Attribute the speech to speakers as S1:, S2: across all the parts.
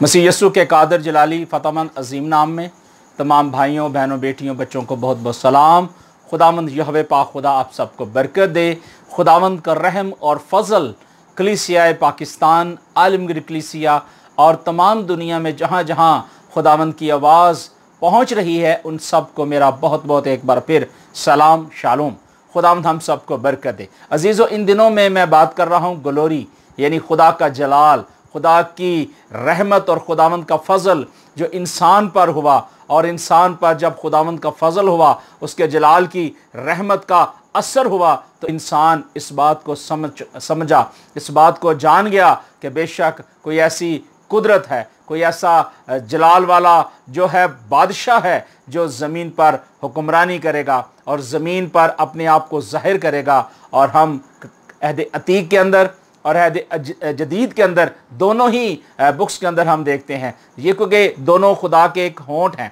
S1: मसीह यस्सु के कादर जलाली फ़तहमंद अज़ीम नाम में तमाम भाइयों बहनों बेटियों बच्चों को बहुत बहुत सलाम। खुदावंद यहोवा पाक खुदा आप सबको बरकत दे। खुदावंद का रहम और फजल कलीसिया पाकिस्तान, आलमगीर कलीसिया और तमाम दुनिया में जहाँ जहाँ खुदावंद की आवाज़ पहुँच रही है उन सब को मेरा बहुत बहुत एक बार फिर सलाम शालोम। खुदावंद हम सबको बरकत दे। अजीज़ों, इन दिनों में मैं बात कर रहा हूँ ग्लोरी यानी खुदा का जलाल, खुदा की रहमत और खुदावंद का फजल जो इंसान पर हुआ, और इंसान पर जब खुदावंद का फजल हुआ, उसके जलाल की रहमत का असर हुआ, तो इंसान इस बात को समझा, इस बात को जान गया कि बेशक कोई ऐसी कुदरत है, कोई ऐसा जलाल वाला जो है बादशाह है जो ज़मीन पर हुक्मरानी करेगा और ज़मीन पर अपने आप को ज़ाहिर करेगा। और हम अहद अतीक के अंदर और अहद जदीद के अंदर दोनों ही बुक्स के अंदर हम देखते हैं ये, क्योंकि दोनों खुदा के एक होंठ हैं,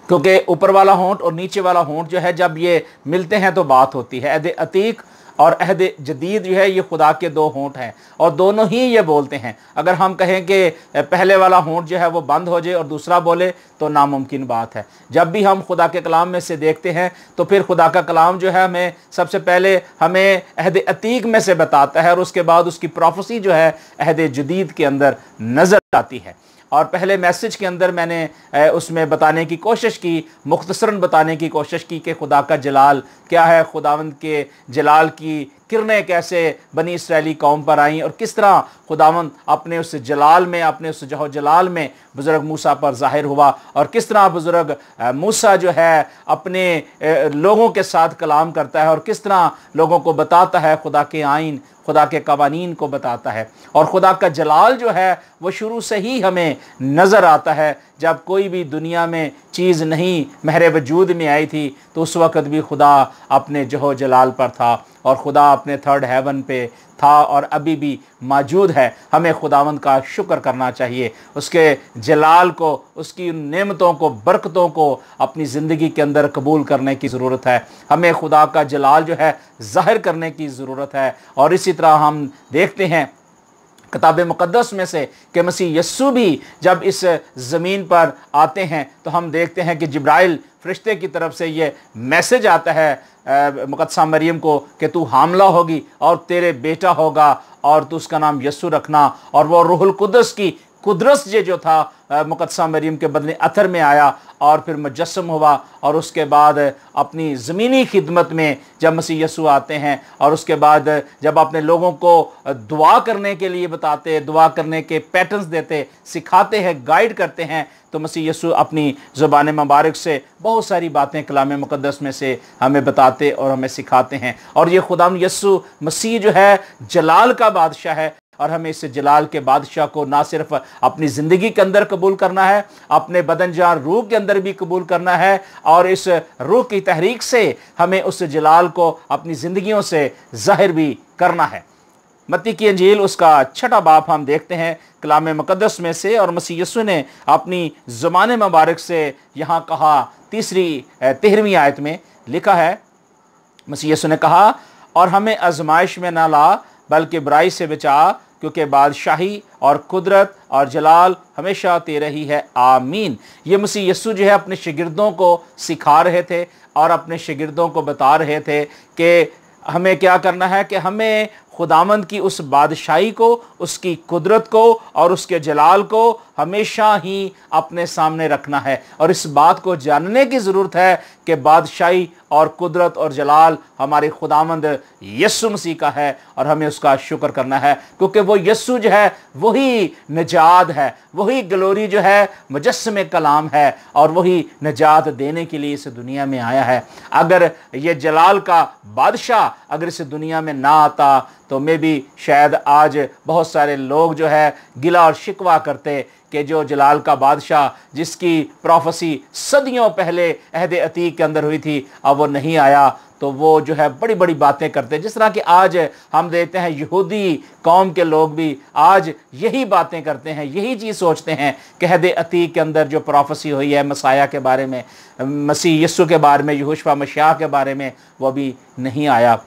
S1: क्योंकि ऊपर वाला होंठ और नीचे वाला होंठ जो है जब ये मिलते हैं तो बात होती है। अहद अतीक और अहद जदीद जो है ये खुदा के दो होंठ हैं और दोनों ही ये बोलते हैं। अगर हम कहें कि पहले वाला होंठ जो है वो बंद हो जाए और दूसरा बोले तो नामुमकिन बात है। जब भी हम खुदा के कलाम में से देखते हैं तो फिर खुदा का कलाम जो है हमें सबसे पहले हमें अहद अतीक में से बताता है और उसके बाद उसकी प्रोफेसी जो है अहद जदीद के अंदर नज़र आती है। और पहले मैसेज के अंदर मैंने उसमें बताने की कोशिश की, मुख्तसरन बताने की कोशिश की कि खुदा का जलाल क्या है, खुदावंद के जलाल की किरणें कैसे बनी इसराइली कौम पर आईं और किस तरह खुदावंद अपने उस जलाल में, अपने उस जहो जलाल में बुज़ुर्ग मूसा पर ज़ाहिर हुआ और किस तरह बुज़ुर्ग मूसा जो है अपने लोगों के साथ कलाम करता है और किस तरह लोगों को बताता है खुदा के आइन, खुदा के कवानीन को बताता है। और खुदा का जलाल जो है वो शुरू से ही हमें नज़र आता है। जब कोई भी दुनिया में चीज़ नहीं महरे वजूद में आई थी तो उस वक़्त भी खुदा अपने जहो जलाल पर था और खुदा अपने थर्ड हेवन पे था और अभी भी मौजूद है। हमें खुदावंद का शुक्र करना चाहिए, उसके जलाल को, उसकी नेमतों को, बरकतों को अपनी ज़िंदगी के अंदर कबूल करने की ज़रूरत है। हमें खुदा का जलाल जो है ज़ाहिर करने की ज़रूरत है। और इसी तरह हम देखते हैं किताब मुक़द्दस में से कि मसीह यस्सु भी जब इस ज़मीन पर आते हैं तो हम देखते हैं कि जिब्राइल फरिश्ते की तरफ से ये मैसेज आता है मुक़द्दसा मरियम को कि तू हामला होगी और तेरे बेटा होगा और तू उसका नाम यस्सु रखना। और वो रूहुल कुद्दस की कुदरत जो था मुक़द्दसा मरियम के बदले अथर में आया और फिर मुजस्सम हुआ। और उसके बाद अपनी ज़मीनी खिदमत में जब मसीह यस्सु आते हैं और उसके बाद जब अपने लोगों को दुआ करने के लिए बताते, दुआ करने के पैटर्न्स देते, सिखाते हैं, गाइड करते हैं, तो मसीह यस्सु अपनी ज़ुबान मुबारक से बहुत सारी बातें कलाम मुक़द्दस में से हमें बताते और हमें सिखाते हैं। और ये खुदावंद यस्सु मसीह जो है जलाल का बादशाह है और हमें इस जलाल के बादशाह को ना सिर्फ अपनी ज़िंदगी के अंदर कबूल करना है, अपने बदन जान रूह के अंदर भी कबूल करना है और इस रूह की तहरीक से हमें उस जलाल को अपनी ज़िंदगियों से ज़ाहिर भी करना है। मत्ती की अंजील उसका 6वां बाब हम देखते हैं कलाम मुक़द्दस में से, और मसीह यस्सु ने अपनी ज़ुबान मुबारक से यहाँ कहा, 13वीं आयत में लिखा है, मसीह यस्सु ने कहा, और हमें आजमाइश में ना ला बल्कि बुराई से बचा, क्योंकि बादशाही और कुदरत और जलाल हमेशा तेरे ही है, आमीन। ये मसीह यस्सु जो है अपने शागिर्दों को सिखा रहे थे और अपने शागिर्दों को बता रहे थे कि हमें क्या करना है, कि हमें खुदावंद की उस बादशाही को, उसकी कुदरत को और उसके जलाल को हमेशा ही अपने सामने रखना है। और इस बात को जानने की ज़रूरत है कि बादशाही और कुदरत और जलाल हमारे खुदावंद यस्सु मसीह का है और हमें उसका शुक्र करना है, क्योंकि वो यस्सु जो है वही निजात है, वही ग्लोरी जो है मुजस्सम कलाम है और वही निजात देने के लिए इस दुनिया में आया है। अगर ये जलाल का बादशाह अगर इस दुनिया में ना आता तो मैं भी शायद आज बहुत सारे लोग जो है गिला और शिकवा करते कि जो जलाल का बादशाह जिसकी प्रोफेसी सदियों पहले अहद अतीक के अंदर हुई थी अब वो नहीं आया, तो वो जो है बड़ी बड़ी बातें करते हैं। जिस तरह कि आज हम देखते हैं यहूदी कौम के लोग भी आज यही बातें करते हैं, यही चीज़ सोचते हैं कि अहद अतीक के अंदर जो प्रोफेसी हुई है मसाया के बारे में, मसीह यस्सु के बारे में, यहोशू मसीह के बारे में, वो अभी नहीं आया।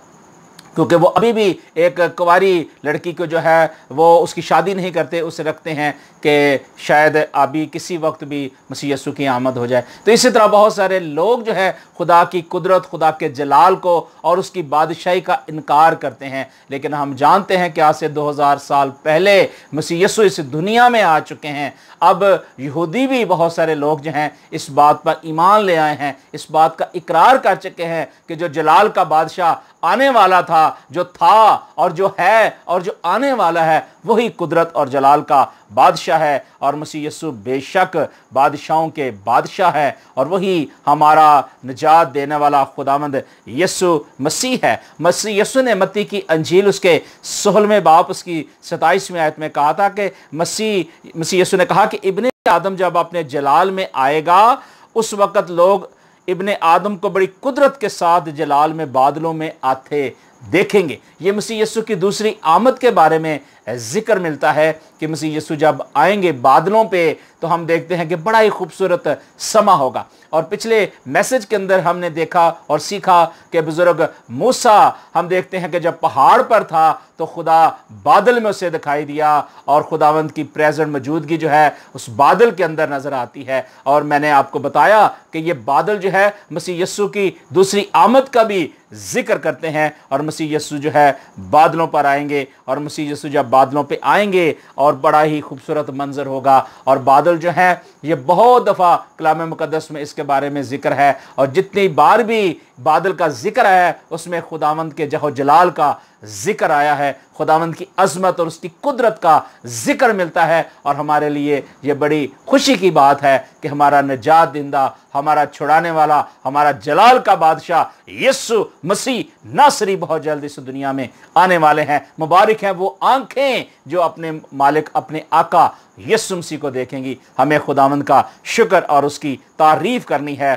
S1: क्योंकि वो अभी भी एक कुंवारी लड़की को जो है वो उसकी शादी नहीं करते, उसे रखते हैं कि शायद अभी किसी वक्त भी मसीह यीशु की आमद हो जाए। तो इसी तरह बहुत सारे लोग जो है खुदा की कुदरत, खुदा के जलाल को और उसकी बादशाही का इनकार करते हैं। लेकिन हम जानते हैं कि आज से 2000 साल पहले मसीह यीशु इस दुनिया में आ चुके हैं। अब यहूदी भी बहुत सारे लोग जो हैं इस बात पर ईमान ले आए हैं, इस बात का इकरार कर चुके हैं कि जो जलाल का बादशाह आने वाला था, जो था और जो है और जो आने वाला है, वही कुदरत और जलाल का बादशाह है। और मसीह यीशु बेशक बादशाहों के बादशाह है और वही हमारा निजात देने वाला खुदावंद यीशु मसीह है। मसीह यीशु ने मत्ती की अंजील उसके 16वें बाब उसकी 27वीं आयत में कहा था कि मसीह यीशु ने कहा कि इब्ने आदम जब अपने जलाल में आएगा, उस वक़्त लोग इब्ने आदम को बड़ी कुदरत के साथ जलाल में बादलों में आते देखेंगे। ये मसीह यीशु की दूसरी आमद के बारे में जिक्र मिलता है कि मसीह यीशु जब आएंगे बादलों पे, तो हम देखते हैं कि बड़ा ही खूबसूरत समा होगा। और पिछले मैसेज के अंदर हमने देखा और सीखा कि बुजुर्ग मूसा, हम देखते हैं कि जब पहाड़ पर था तो खुदा बादल में उसे दिखाई दिया और खुदावंद की प्रेजेंट मौजूदगी जो है उस बादल के अंदर नजर आती है। और मैंने आपको बताया कि ये बादल जो है मसीह यीशु की दूसरी आमद का भी जिक्र करते हैं। और मसीह यीशु जो है बादलों पर आएंगे और मसीह यीशु जब बादलों पे आएंगे और बड़ा ही खूबसूरत मंजर होगा। और बादल जो है ये बहुत दफ़ा कलाम मुकद्दस में इसके बारे में जिक्र है, और जितनी बार भी बादल का जिक्र है उसमें खुदावंद के जहो जलाल का जिक्र आया है, खुदावंद की अजमत और उसकी कुदरत का जिक्र मिलता है। और हमारे लिए ये बड़ी खुशी की बात है कि हमारा निजात दिंदा, हमारा छुड़ाने वाला, हमारा जलाल का बादशाह यीशु मसीह नासरी बहुत जल्द इस दुनिया में आने वाले हैं। मुबारक हैं वो आंखें जो अपने मालिक, अपने आका यीशु मसीह को देखेंगी। हमें खुदावंद का शुक्र और उसकी तारीफ करनी है,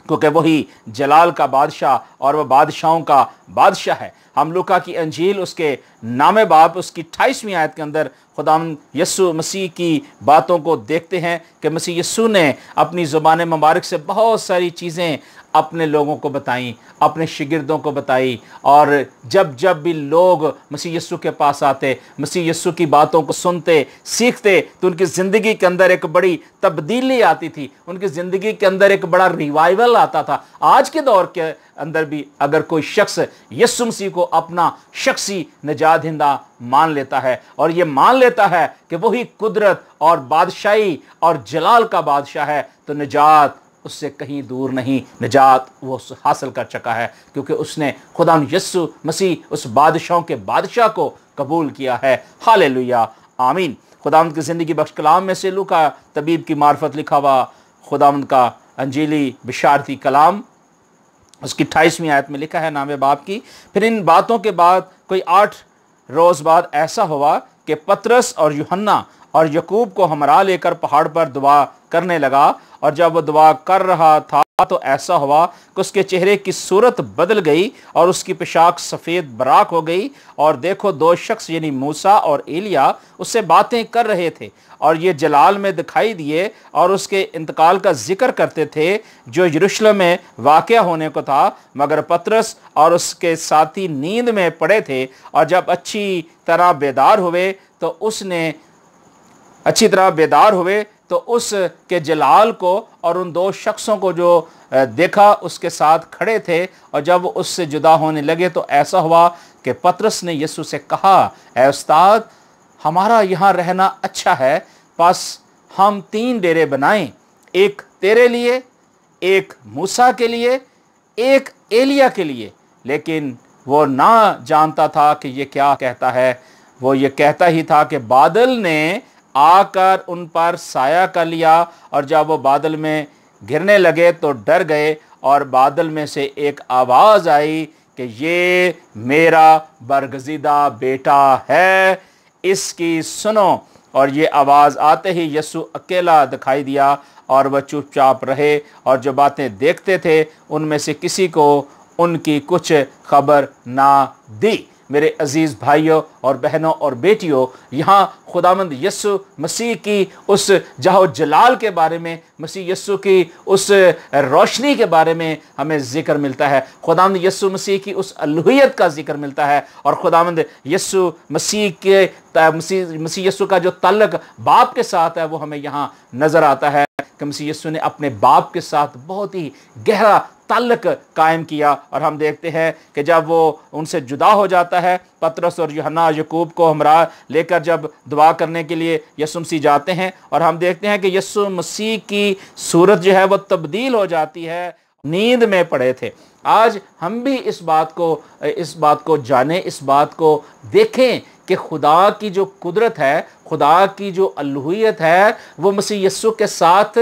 S1: क्योंकि वही जलाल का बादशाह और वह बादशाहों का बादशाह है। हम लूका की अंजील उसके 9वें बाब उसकी 28वीं आयत के अंदर खुदावंद यीशु मसीह की बातों को देखते हैं कि मसीह यीशु ने अपनी ज़ुबान मुबारक से बहुत सारी चीज़ें अपने लोगों को बताई, अपने शिगिर्दों को बताई। और जब जब भी लोग मसीह यीशु के पास आते, मसीह यीशु की बातों को सुनते, सीखते, तो उनकी ज़िंदगी के अंदर एक बड़ी तब्दीली आती थी, उनकी ज़िंदगी के अंदर एक बड़ा रिवाइवल आता था। आज के दौर के अंदर भी अगर कोई शख्स यीशु मसीह को अपना शख्सी निजात दहिंदा मान लेता है और ये मान लेता है कि वही कुदरत और बादशाही और जलाल का बादशाह है, तो निजात उससे कहीं दूर नहीं, निजात वो हासिल कर चुका है, क्योंकि उसने खुदा यीशु मसीह उस बादशाहों के बादशाह को कबूल किया है। हालेलुया, आमीन। खुदावंद की ज़िंदगी बख्श कलाम में से लूका तबीब की मार्फत लिखा हुआ खुदावंद का अंजीली बिशारती कलाम उसकी 28वीं आयत में लिखा है, 9वें बाब की। फिर इन बातों के बाद कोई 8 रोज़ बाद ऐसा हुआ कि पतरस और यूहन्ना और यकूब को हमरा लेकर पहाड़ पर दुआ करने लगा। और जब वह दुआ कर रहा था तो ऐसा हुआ कि उसके चेहरे की सूरत बदल गई और उसकी पोशाक सफ़ेद बराक हो गई। और देखो 2 शख्स यानी मूसा और एलिया उससे बातें कर रहे थे और ये जलाल में दिखाई दिए और उसके इंतकाल का जिक्र करते थे जो यरूशलेम में वाक़या होने को था। मगर पतरस और उसके साथी नींद में पड़े थे और जब अच्छी तरह बेदार हुए तो उसके जलाल को और उन 2 शख्सों को जो देखा उसके साथ खड़े थे। और जब उससे जुदा होने लगे तो ऐसा हुआ कि पतरस ने यीशु से कहा, ऐ उस्ताद, हमारा यहाँ रहना अच्छा है, बस हम 3 डेरे बनाएं, एक तेरे लिए, एक मूसा के लिए, एक एलिया के लिए। लेकिन वो ना जानता था कि ये क्या कहता है। वो ये कहता ही था कि बादल ने आकर उन पर साया कर लिया और जब वो बादल में गिरने लगे तो डर गए। और बादल में से एक आवाज़ आई कि ये मेरा बरगज़ीदा बेटा है, इसकी सुनो। और ये आवाज़ आते ही यीशु अकेला दिखाई दिया और वह चुपचाप रहे और जो बातें देखते थे उनमें से किसी को उनकी कुछ खबर ना दी। मेरे अज़ीज़ भाइयों और बहनों और बेटियों, यहाँ खुदावंद यीशु मसीह की उस जाहो जलाल के बारे में, मसीह यीशु की उस रोशनी के बारे में हमें जिक्र मिलता है। खुदावंद यीशु मसीह की उस अलूहियत का जिक्र मिलता है। और खुदावंद यीशु मसीह के मसीह यीशु का जो ताल्लुक बाप के साथ है वो हमें यहाँ नज़र आता है कि मसीह यीशु ने अपने बाप के साथ बहुत ही गहरा ताल्लुक कायम किया। और हम देखते हैं कि जब वो उनसे जुदा हो जाता है, पतरस और यूहन्ना याकूब को हमरा लेकर जब दुआ करने के लिए यीशु मसीह जाते हैं, और हम देखते हैं कि यीशु मसीह की सूरत जो है वो तब्दील हो जाती है। नींद में पड़े थे। आज हम भी इस बात को जानें, इस बात को देखें कि खुदा की जो कुदरत है, खुदा की जो अलूहियत है, वो मसीह यीशु के साथ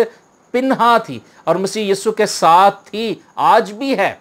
S1: पिन्हा थी और मसीह यीशु के साथ थी, आज भी है।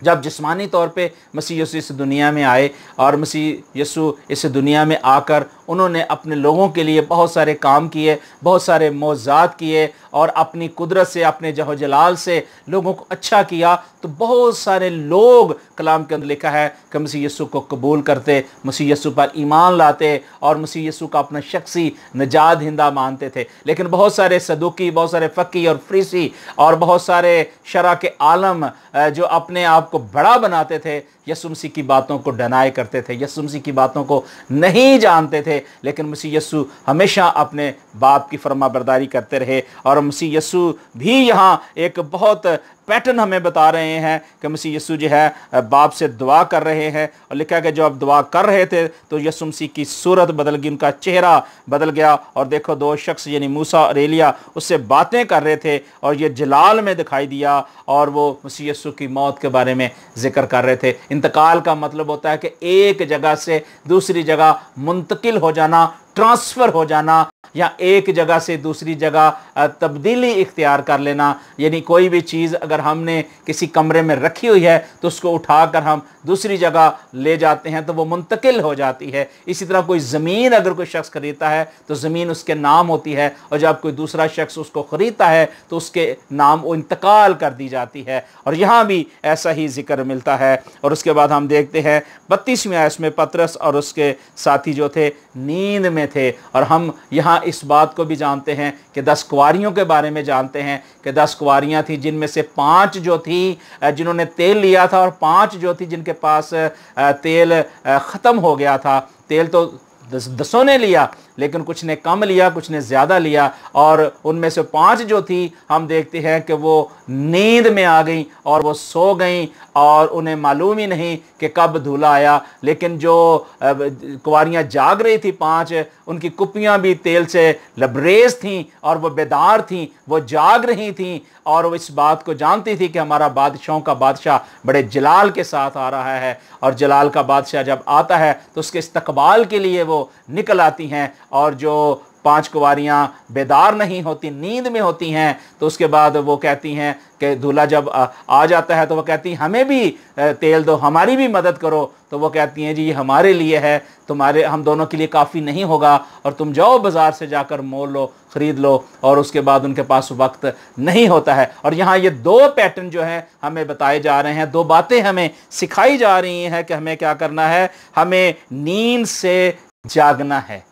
S1: जब जिस्मानी तौर पे मसीह यीशु इस दुनिया में आए और मसीह यीशु इस दुनिया में आकर उन्होंने अपने लोगों के लिए बहुत सारे काम किए, बहुत सारे मौज़ात किए और अपनी कुदरत से, अपने जहो जलाल से लोगों को अच्छा किया, तो बहुत सारे लोग, कलाम के अंदर लिखा है कि मसीह यीशु को कबूल करते, मसीह यीशु पर ईमान लाते और मसीह यीशु का अपना शख्सी नजात हिंदा मानते थे। लेकिन बहुत सारे सदूकी, बहुत सारे फ़की और फरीसी और बहुत सारे शरा के आलम जो अपने आप को बड़ा बनाते थे, यीशु मसीह की बातों को डिनाई करते थे, यीशु मसीह की बातों को नहीं जानते थे। लेकिन मसीह यीशु हमेशा अपने बाप की फरमाबरदारी करते रहे। और मसीह यीशु भी यहाँ एक बहुत पैटर्न हमें बता रहे हैं कि मसीह यीशु जो है बाप से दुआ कर रहे हैं। और लिखा है कि जब आप दुआ कर रहे थे तो यीशु मसीह की सूरत बदल गई, उनका चेहरा बदल गया। और देखो, दो शख्स यानी मूसा और एलिया उससे बातें कर रहे थे और ये जलाल में दिखाई दिया और वो मसीह यीशु की मौत के बारे में जिक्र कर रहे थे। इंतकाल का मतलब होता है कि एक जगह से दूसरी जगह मुंतकिल हो जाना, ट्रांसफ़र हो जाना, या एक जगह से दूसरी जगह तब्दीली इख्तियार कर लेना। यानी कोई भी चीज़ अगर हमने किसी कमरे में रखी हुई है तो उसको उठाकर हम दूसरी जगह ले जाते हैं तो वो मुंतकिल हो जाती है। इसी तरह कोई ज़मीन अगर कोई शख्स खरीदता है तो ज़मीन उसके नाम होती है, और जब कोई दूसरा शख्स उसको ख़रीदता है तो उसके नाम वो इंतकाल कर दी जाती है। और यहाँ भी ऐसा ही जिक्र मिलता है। और उसके बाद हम देखते हैं 32वीं आयत में पतरस और उसके साथी जो थे नींद में थे। और हम यहाँ इस बात को भी जानते हैं कि 10 कुंवारियों के बारे में जानते हैं कि 10 कुंवारियाँ थीं, जिनमें से 5 जो थी जिन्होंने तेल लिया था और 5 जो थी जिनके पास तेल ख़त्म हो गया था। तेल तो 10 ने लिया, लेकिन कुछ ने कम लिया, कुछ ने ज़्यादा लिया। और उनमें से 5 जो थी हम देखते हैं कि वो नींद में आ गई और वो सो गई और उन्हें मालूम ही नहीं कि कब दूल्हा आया। लेकिन जो कुंवारियाँ जाग रही थी 5, उनकी कुप्पियाँ भी तेल से लबरेज थीं और वो बेदार थीं, वो जाग रही थीं और वो इस बात को जानती थी कि हमारा बादशाहों का बादशाह बड़े जलाल के साथ आ रहा है। और जलाल का बादशाह जब आता है तो उसके इस्तकबाल के लिए वो निकल आती हैं। और जो 5 कुंवारियाँ बेदार नहीं होती, नींद में होती हैं, तो उसके बाद वो कहती हैं कि दूल्हा जब आ जाता है तो वो कहती हैं हमें भी तेल दो, हमारी भी मदद करो। तो वो कहती हैं जी ये हमारे लिए है, तुम्हारे हम दोनों के लिए काफ़ी नहीं होगा, और तुम जाओ बाज़ार से जाकर मोल लो, ख़रीद लो। और उसके बाद उनके पास वक्त नहीं होता है। और यहाँ ये 2 पैटर्न जो हैं हमें बताए जा रहे हैं, 2 बातें हमें सिखाई जा रही हैं कि हमें क्या करना है। हमें नींद से जागना है,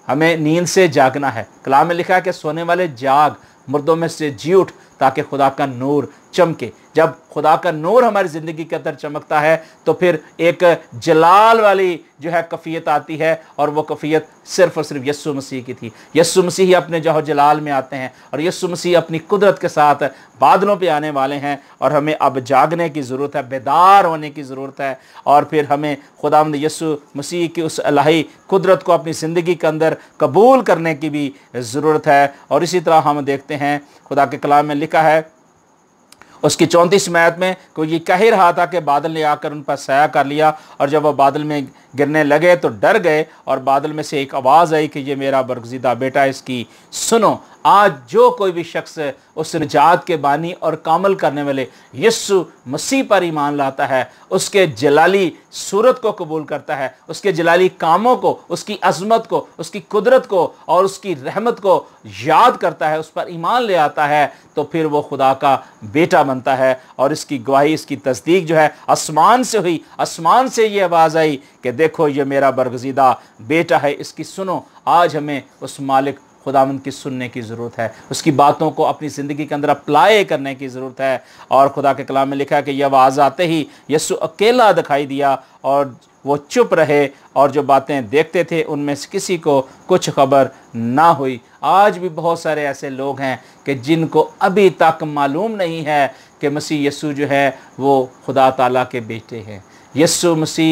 S1: हमें नींद से जागना है। कलाम में लिखा है कि सोने वाले जाग, मुर्दों में से जी उठ, ताकि खुदा का नूर चमके। जब खुदा का नूर हमारी ज़िंदगी के अंदर चमकता है तो फिर एक जलाल वाली जो है कफ़ियत आती है, और वो कफ़ियत सिर्फ़ और सिर्फ यीशु मसीह की थी। यीशु मसीह ही अपने जहो जलाल में आते हैं और यीशु मसीह अपनी कुदरत के साथ बादलों पे आने वाले हैं। और हमें अब जागने की ज़रूरत है, बेदार होने की ज़रूरत है, और फिर हमें खुदावंद यीशु मसीह की उस इलाही कुदरत को अपनी ज़िंदगी के अंदर कबूल करने की भी ज़रूरत है। और इसी तरह हम देखते हैं खुदा के कलाम में लिखा है उसकी 34 आयत में, को ये कह रहा था कि बादल ने आकर उन पर साया कर लिया, और जब वह बादल में गिरने लगे तो डर गए और बादल में से एक आवाज़ आई कि ये मेरा बरगज़ीदा बेटा, इसकी सुनो। आज जो कोई भी शख्स उस निजात के बानी और कामल करने वाले यीशु मसीह पर ईमान लाता है, उसके जलाली सूरत को कबूल करता है, उसके जलाली कामों को, उसकी अज़मत को, उसकी कुदरत को और उसकी रहमत को याद करता है, उस पर ईमान ले आता है, तो फिर वो खुदा का बेटा बनता है। और इसकी गवाही, इसकी तस्दीक जो है आसमान से हुई। आसमान से ये आवाज़ आई कि देखो ये मेरा बरगज़ीदा बेटा है, इसकी सुनो। आज हमें उस मालिक खुदावंद की सुनने की ज़रूरत है, उसकी बातों को अपनी ज़िंदगी के अंदर अप्लाई करने की ज़रूरत है। और खुदा के कलाम में लिखा है कि यह आवाज़ आते ही यीशु अकेला दिखाई दिया और वो चुप रहे, और जो बातें देखते थे उनमें से किसी को कुछ खबर ना हुई। आज भी बहुत सारे ऐसे लोग हैं कि जिनको अभी तक मालूम नहीं है कि मसीह यीशु जो है वो खुदा ताला के बेटे हैं। यीशु मसीह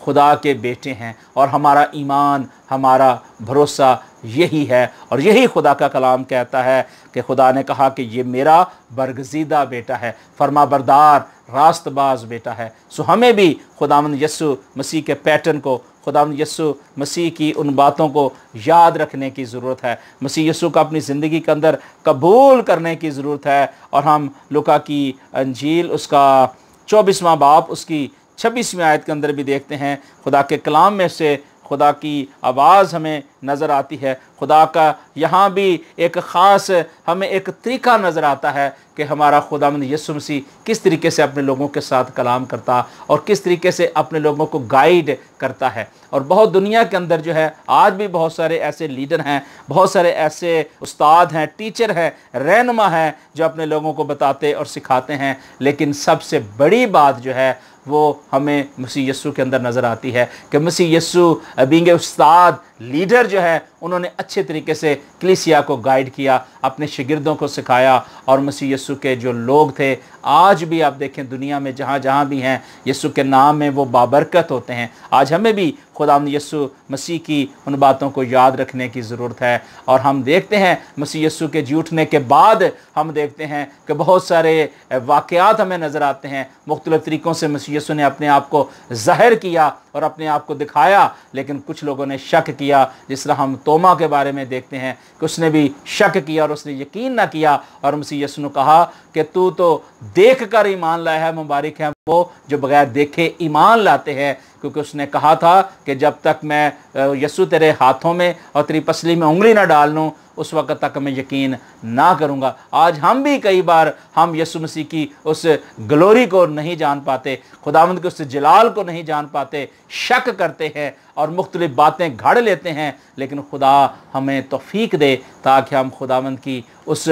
S1: खुदा के बेटे हैं और हमारा ईमान, हमारा भरोसा यही है। और यही खुदा का कलाम कहता है कि खुदा ने कहा कि ये मेरा बरगज़ीदा बेटा है, फरमाबरदार रास्तबाज बेटा है। सो हमें भी खुदावंद यीशु मसीह के पैटर्न को, खुदावंद यीशु मसीह की उन बातों को याद रखने की ज़रूरत है। मसीह यीशु को अपनी ज़िंदगी के अंदर कबूल करने की ज़रूरत है। और हम लूका की अंजील उसका 24वां बाब उसकी 26वीं आयत के अंदर भी देखते हैं, खुदा के कलाम में से खुदा की आवाज़ हमें नज़र आती है। खुदा का यहाँ भी एक ख़ास हमें एक तरीका नज़र आता है कि हमारा खुदावंद यीशु मसीह किस तरीके से अपने लोगों के साथ कलाम करता और किस तरीके से अपने लोगों को गाइड करता है। और बहुत दुनिया के अंदर जो है आज भी बहुत सारे ऐसे लीडर हैं, बहुत सारे ऐसे उस्ताद हैं, टीचर हैं, रहनुमा हैं जो अपने लोगों को बताते और सिखाते हैं। लेकिन सबसे बड़ी बात जो है वो हमें मसीह यीशु के अंदर नज़र आती है कि मसीह यीशु बीइंग उस्ताद, लीडर जो है, उन्होंने अच्छे तरीके से कलीसिया को गाइड किया, अपने शागिर्दों को सिखाया। और मसीह यीशु के जो लोग थे, आज भी आप देखें दुनिया में जहाँ जहाँ भी हैं, यीशु के नाम में वो बाबरकत होते हैं। आज हमें भी खुदावंद यीशु मसीह की उन बातों को याद रखने की ज़रूरत है। और हम देखते हैं मसीह यीशु के जी उठने के बाद हम देखते हैं कि बहुत सारे वाक़यात हमें नज़र आते हैं। मुख्तलिफ़ तरीक़ों से मसीह यीशु ने अपने आप को ज़ाहिर किया और अपने आप को दिखाया, लेकिन कुछ लोगों ने शक किया। जिस तरह हम तोमा के बारे में देखते हैं कि उसने भी शक किया और उसने यकीन ना किया, और मसीह यीशु ने कहा कि तू तो देख कर ईमान लाया है, मुबारक है वो जो बगैर देखे ईमान लाते हैं। क्योंकि उसने कहा था कि जब तक मैं यीशु तेरे हाथों में और तेरी पसली में उंगली ना डाल लूँ, उस वक़्त तक मैं यकीन ना करूँगा। आज हम भी कई बार हम यीशु मसीह की उस ग्लोरी को नहीं जान पाते, खुदावंद के उस जलाल को नहीं जान पाते, शक करते हैं और मुख्तलिफ बातें घड़ लेते हैं। लेकिन खुदा हमें तौफीक दे ताकि हम खुदावंद की उस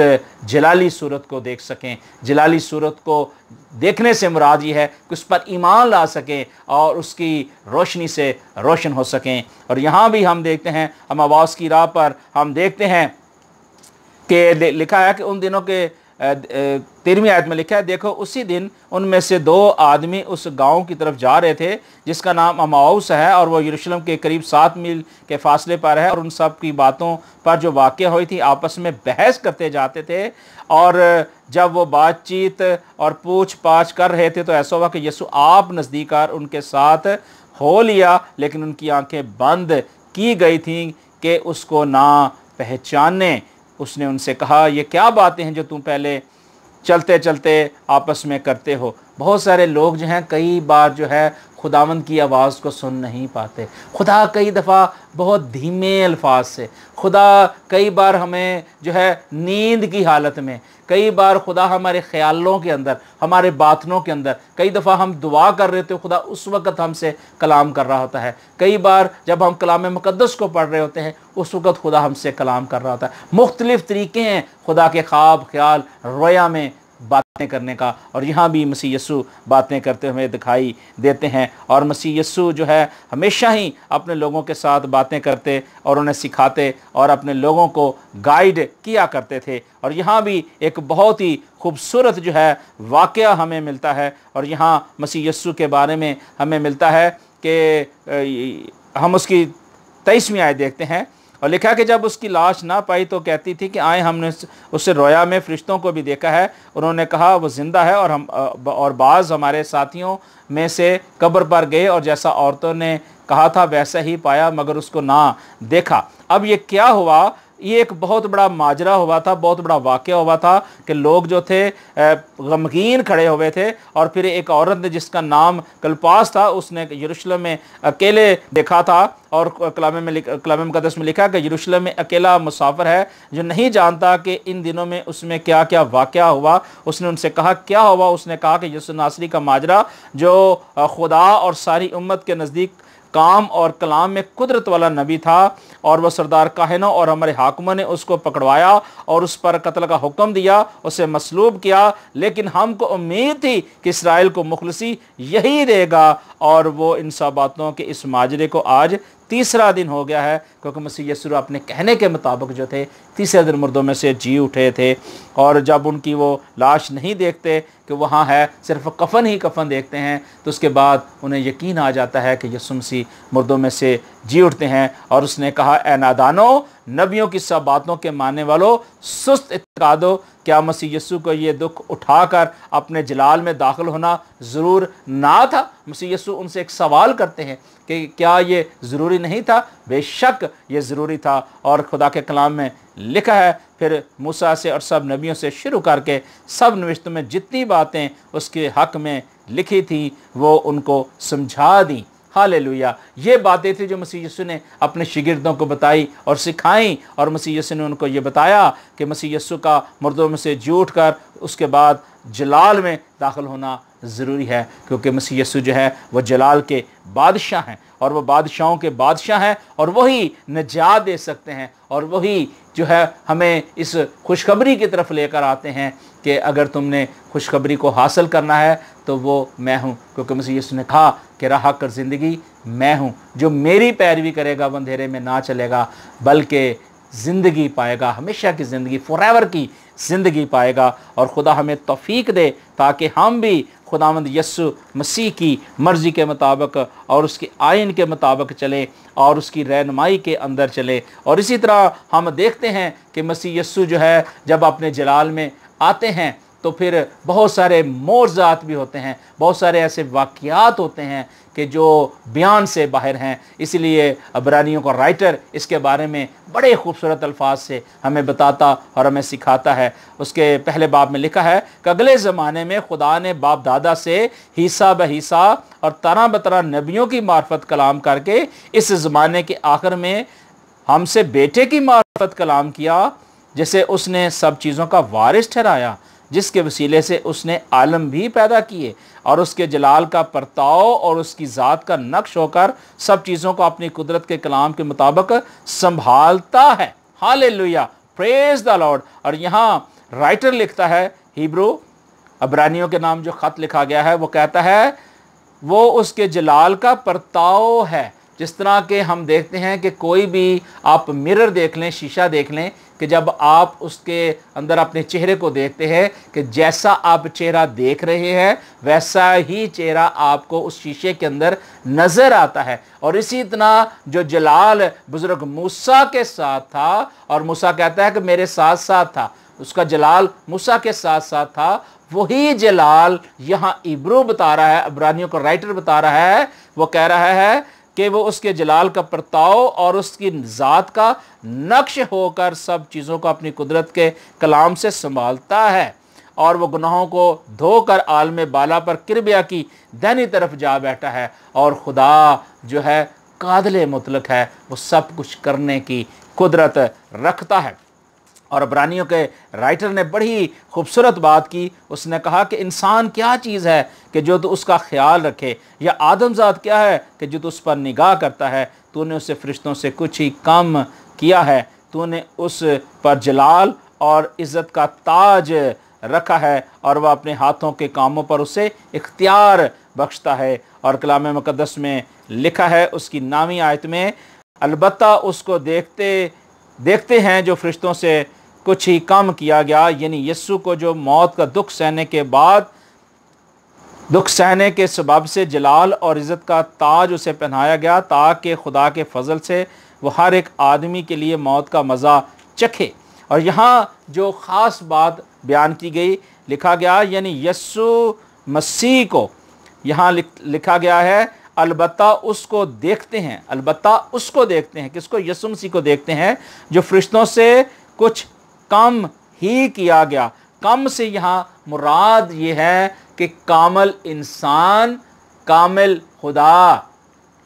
S1: जलाली सूरत को देख सकें। जलाली सूरत को देखने से मुराद ये है कि उस पर ईमान ला सकें और उसकी रोशनी से रोशन हो सकें। और यहाँ भी हम देखते हैं, हम आवाज़ की राह पर हम देखते हैं कि लिखा है कि उन दिनों के 13वीं आयत में लिखा है, देखो उसी दिन उनमें से 2 आदमी उस गांव की तरफ जा रहे थे जिसका नाम अमाउस है, और वो यरूशलेम के करीब 7 मील के फासले पर है। और उन सब की बातों पर जो वाक़या हुई थी आपस में बहस करते जाते थे। और जब वो बातचीत और पूछ पाछ कर रहे थे तो ऐसा हुआ कि यीशु आप नज़दीक आकर उनके साथ हो लिया, लेकिन उनकी आंखें बंद की गई थीं कि उसको ना पहचाने। उसने उनसे कहा, ये क्या बातें हैं जो तुम पहले चलते चलते आपस में करते हो। बहुत सारे लोग जो हैं कई बार जो है खुदावंद की आवाज़ को सुन नहीं पाते। खुदा कई दफ़ा बहुत धीमे अल्फाज से, खुदा कई बार हमें जो है नींद की हालत में, कई बार खुदा हमारे ख़्यालों के अंदर, हमारे बातनों के अंदर, कई दफ़ा हम दुआ कर रहे होते खुदा उस वक़्त हमसे कलाम कर रहा होता है। कई बार जब हम कलाम मुक़द्दस को पढ़ रहे होते हैं उस वक़्त खुदा हमसे कलाम कर रहा होता है। मुख्तलिफ़ तरीक़े हैं खुदा के ख्वाब, ख्याल, रोया में बातें करने का। और यहाँ भी मसीह यीशु बातें करते हुए दिखाई देते हैं। और मसीह यीशु जो है हमेशा ही अपने लोगों के साथ बातें करते और उन्हें सिखाते और अपने लोगों को गाइड किया करते थे। और यहाँ भी एक बहुत ही खूबसूरत जो है वाक़या हमें मिलता है। और यहाँ मसीह यीशु के बारे में हमें मिलता है कि हम उसकी 23वीं आयत देखते हैं। और लिखा कि जब उसकी लाश ना पाई तो कहती थी कि आए हमने उससे रोया में फरिश्तों को भी देखा है, उन्होंने कहा वो ज़िंदा है, और बाज़ हमारे साथियों में से कब्र पर गए और जैसा औरतों ने कहा था वैसा ही पाया मगर उसको ना देखा। अब ये क्या हुआ, ये एक बहुत बड़ा माजरा हुआ था, बहुत बड़ा वाक़या हुआ था कि लोग जो थे गमगीन खड़े हुए थे, और फिर एक औरत ने जिसका नाम कल्पास था, उसने यरूशलेम में अकेले देखा था, और कलाम मुक़द्दस में लिखा कि यरूशलेम में अकेला मुसाफिर है जो नहीं जानता कि इन दिनों में उसमें क्या क्या वाक़या हुआ। उसने उनसे कहा क्या हुआ, उसने कहा कि यीशु नासरी का माजरा जो खुदा और सारी उम्मत के नज़दीक काम और कलाम में कुदरत वाला नबी था, और वह सरदार काहिनों और हमारे हाकिमों ने उसको पकड़वाया और उस पर कत्ल का हुक्म दिया, उसे मसलूब किया, लेकिन हमको उम्मीद थी कि इसराइल को मुखलसी यही देगा। और वो इन सब बातों के इस माजरे को आज तीसरा दिन हो गया है, क्योंकि मसीह यीशु अपने कहने के मुताबिक जो थे तीसरे दिन मुर्दों में से जी उठे थे। और जब उनकी वो लाश नहीं देखते कि वहाँ है, सिर्फ कफन ही कफन देखते हैं, तो उसके बाद उन्हें यकीन आ जाता है कि यीशु मसीह मुर्दों में से जी उठते हैं। और उसने कहा, ए नादानो, नबियों की सब बातों के मानने वालों, सुस्त इत्कादो, क्या मसीह यीशु को ये दुख उठाकर अपने जलाल में दाखिल होना ज़रूर ना था? मसीह यीशु उनसे एक सवाल करते हैं कि क्या ये ज़रूरी नहीं था? बेशक ये ज़रूरी था। और खुदा के कलाम में लिखा है, फिर मूसा से और सब नबियों से शुरू करके सब नविश्तों में जितनी बातें उसके हक़ में लिखी थी वो उनको समझा दी। हालेलुया। ये बातें थी जो मसीह यीशु ने अपने शिगिर्दों को बताई और सिखाई, और मसीह यीशु ने उनको ये बताया कि मसीह यीशु का मुर्दों में से जी उठकर उसके बाद जलाल में दाखिल होना ज़रूरी है, क्योंकि मसीह यीशु जो है वह जलाल के बादशाह हैं, और वह बादशाहों के बादशाह हैं, और वही निजात दे सकते हैं, और वही जो है हमें इस खुशखबरी की तरफ लेकर आते हैं कि अगर तुमने खुशखबरी को हासिल करना है तो वो मैं हूँ, क्योंकि मसीह यीशु ने कहा कि राह कर ज़िंदगी मैं हूँ, जो मेरी पैरवी करेगा वो अंधेरे में ना चलेगा बल्कि ज़िंदगी पाएगा, हमेशा की ज़िंदगी, फॉरएवर की ज़िंदगी पाएगा। और खुदा हमें तौफीक दे ताकि हम भी खुदावंद यीशु मसीह की मर्ज़ी के मुताबिक और उसके आइन के मुताबिक चले और उसकी रहनुमाई के अंदर चले। और इसी तरह हम देखते हैं कि मसीह यीशु जो है जब अपने जलाल में आते हैं तो फिर बहुत सारे मोर्जात भी होते हैं, बहुत सारे ऐसे वाक़यात होते हैं कि जो बयान से बाहर हैं। इसलिए अब्रानियों का राइटर इसके बारे में बड़े खूबसूरत अल्फाज से हमें बताता और हमें सिखाता है। उसके पहले बाब में लिखा है कि अगले ज़माने में खुदा ने बाप दादा से हिस्सा ब हिस्सा और तरह बतरह नबियों की मार्फत कलाम करके इस ज़माने के आखिर में हमसे बेटे की मार्फत कलाम किया, जिसे उसने सब चीज़ों का वारिस ठहराया, जिसके वसीले से उसने आलम भी पैदा किए और उसके जलाल का परताव और उसकी ज़ात का नक्श होकर सब चीज़ों को अपनी कुदरत के कलाम के मुताबिक संभालता है। Hallelujah, praise the Lord. और यहाँ राइटर लिखता है, हिब्रू अब्रानियों के नाम जो ख़त लिखा गया है वो कहता है वो उसके जलाल का परताव है। जिस तरह के हम देखते हैं कि कोई भी आप मिरर देख लें, शीशा देख लें, कि जब आप उसके अंदर अपने चेहरे को देखते हैं कि जैसा आप चेहरा देख रहे हैं वैसा ही चेहरा आपको उस शीशे के अंदर नज़र आता है। और इसी तरह जो जलाल बुजुर्ग मूसा के साथ था, और मूसा कहता है कि मेरे साथ साथ था, उसका जलाल मूसा के साथ साथ था, वही जलाल यहाँ इब्रू बता रहा है, अब्रानियों का राइटर बता रहा है। वो कह रहा है कि वो उसके जलाल का परताव और उसकी ज़ात का नक्श होकर सब चीज़ों को अपनी कुदरत के कलाम से संभालता है, और वो गुनाहों को धोकर आलम बाला पर किरबिया की दाहिनी तरफ जा बैठा है। और खुदा जो है कादिल मुतलक है, वो सब कुछ करने की कुदरत रखता है। और अब्रानियों के राइटर ने बड़ी खूबसूरत बात की। उसने कहा कि इंसान क्या चीज़ है कि जो तू उसका ख्याल रखे, या आदमजात क्या है कि जो तू उस पर निगाह करता है। तूने उसे फरिश्तों से कुछ ही कम किया है, तूने उस पर जलाल और इज़्ज़त का ताज रखा है, और वह अपने हाथों के कामों पर उसे इख्तियार बख्शता है। और कलाम मुक़द्दस में लिखा है उसकी नामी आयत में, अलबत्ता उसको देखते हैं जो फरिश्तों से कुछ ही कम किया गया, यानी यीशु को जो मौत का दुख सहने के सबब से जलाल और इज़्ज़त का ताज उसे पहनाया गया, ताकि खुदा के फजल से वो हर एक आदमी के लिए मौत का मज़ा चखे। और यहाँ जो ख़ास बात बयान की गई, लिखा गया, यानी यीशु मसीह को यहाँ लिखा गया है, अलबत्ता उसको देखते हैं, अलबत्ता उसको देखते हैं। किसको? यीशु मसीह को देखते हैं, जो फरिश्तों से कुछ कम ही किया गया। कम से यहाँ मुराद ये है कि कामिल इंसान, कामिल खुदा,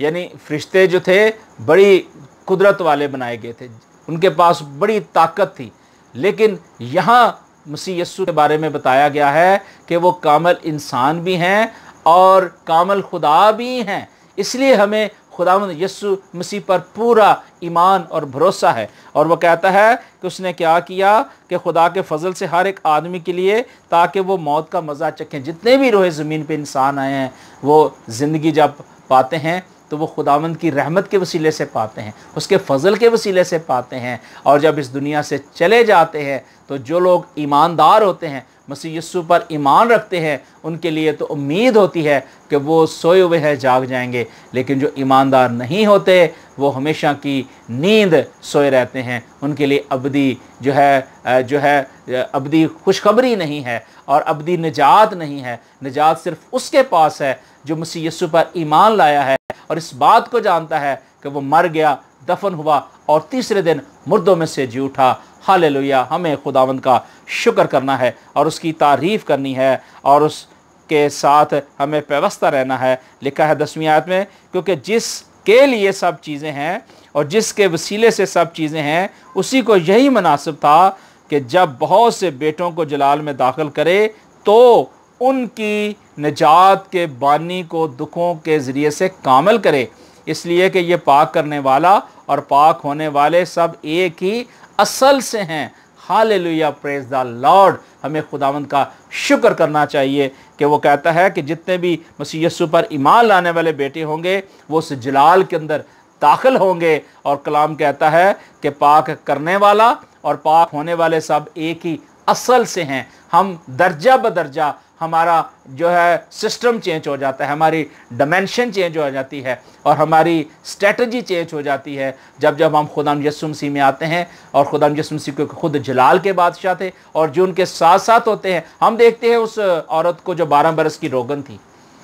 S1: यानी फरिश्ते जो थे बड़ी कुदरत वाले बनाए गए थे, उनके पास बड़ी ताकत थी। लेकिन यहाँ मसीह यीशु के बारे में बताया गया है कि वो कामिल इंसान भी हैं और कामिल खुदा भी हैं। इसलिए हमें खुदावंद यीशु मसीह पर पूरा ईमान और भरोसा है। और वह कहता है कि उसने क्या किया कि खुदा के फजल से हर एक आदमी के लिए, ताकि वो मौत का मज़ा चखें। जितने भी रोए ज़मीन पे इंसान आए हैं, वो ज़िंदगी जब पाते हैं तो वो खुदावंद की रहमत के वसीले से पाते हैं, उसके फजल के वसीले से पाते हैं। और जब इस दुनिया से चले जाते हैं तो जो लोग ईमानदार होते हैं, मसीह यीशु पर ईमान रखते हैं, उनके लिए तो उम्मीद होती है कि वो सोए हुए हैं जाग जाएंगे। लेकिन जो ईमानदार नहीं होते वो हमेशा की नींद सोए रहते हैं। उनके लिए अबदी जो है अबदी खुशखबरी नहीं है और अबदी निजात नहीं है। निजात सिर्फ उसके पास है जो मसीह यीशु पर ईमान लाया है और इस बात को जानता है कि वो मर गया, दफन हुआ और तीसरे दिन मुर्दों में से जी उठा। हालेलुया। हमें खुदावंद का शुक्र करना है और उसकी तारीफ़ करनी है और उसके साथ हमें पेवस्ता रहना है। लिखा है 10वीं आयत में, क्योंकि जिसके लिए सब चीज़ें हैं और जिसके वसीले से सब चीज़ें हैं, उसी को यही मुनासिब था कि जब बहुत से बेटों को जलाल में दाखिल करे तो उनकी निजात के बानी को दुखों के ज़रिए से कामिल करे। इसलिए कि ये पाक करने वाला और पाक होने वाले सब एक ही असल से हैं। Hallelujah, praise the Lord. हमें खुदावंद का शुक्र करना चाहिए कि वो कहता है कि जितने भी मसीह यीशु पर ईमान लाने वाले बेटे होंगे वो उस जलाल के अंदर दाखिल होंगे। और कलाम कहता है कि पाक करने वाला और पाक होने वाले सब एक ही असल से हैं। हम दर्जा बदर्जा, हमारा जो है सिस्टम चेंज हो जाता है, हमारी डायमेंशन चेंज हो जाती है और हमारी स्ट्रेटजी चेंज हो जाती है जब हम खुदा यीशु मसीह में आते हैं। और खुदा यीशु मसीह को खुद जलाल के बादशाह थे और जो उनके साथ साथ होते हैं। हम देखते हैं उस औरत को जो 12 बरस की रोगन थी,